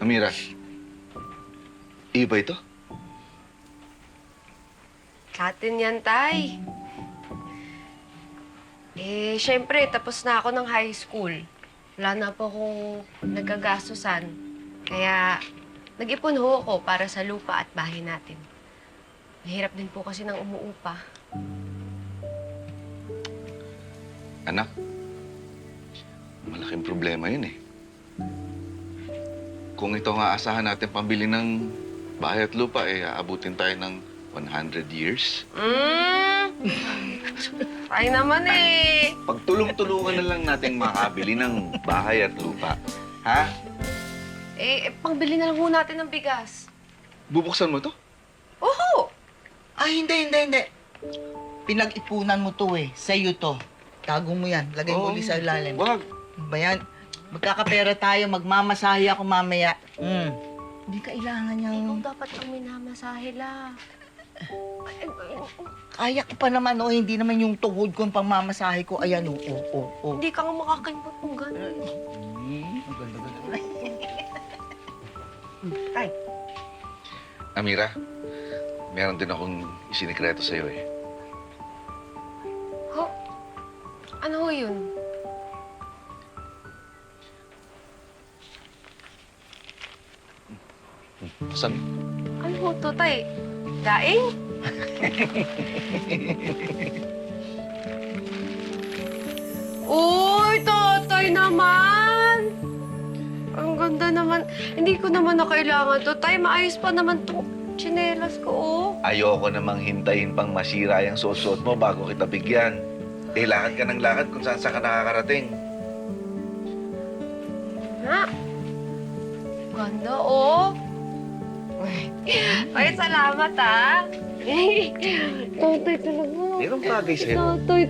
Amira, iba ito? Sa atin yan, Tay. Syempre, tapos na ako ng high school. Wala na po akong nagagastusan. Kaya, nag-ipon ho ako para sa lupa at bahay natin. Mahirap din po kasi ng umuupa. Anak, malaking problema yun eh. Kung ito nga asahan natin pambili ng bahay at lupa, aabutin tayo ng 100 years. Ay naman eh. Pagtulong-tulungan na lang natin makabili ng bahay at lupa. Ha? Pangbili na lang ho natin ng bigas. Bubuksan mo to? Oho! Ay, hindi. Pinag-ipunan mo to eh. Sa'yo to. Tago mo yan. Lagay mo ulit sa ilalim. Wag. Ano ba yan? Magkakapera tayo. Magmamasahe ako mamaya. Hindi kailangan Ikaw niyang... dapat ang minamasahe la. Kaya ko pa naman, oh. Hindi naman yung tuhod ko ang pangmamasahe ko. Ayan, oh. Hindi ka nga makakalimot ng gano'n. Ang ganda-ganda. Ay, Amira, meron din akong isinikreto sa'yo eh. Ho? Ano ho yun? Saan? Ano ho to, Tay? Daing? Uy, Totoy naman! Ang ganda naman. Hindi ko naman na kailangan to. Tay, maayos pa naman to. Tsinelas ko, oh. Ayoko namang hintayin pang masira yung suot mo bago kita bigyan. Lakad ka ng lakad kung saan ka nakakarating. Ha? Ganda, oh. Ay, salamat, ah. Totoy talaga. Mayroong bagay sa'yo. Totoy,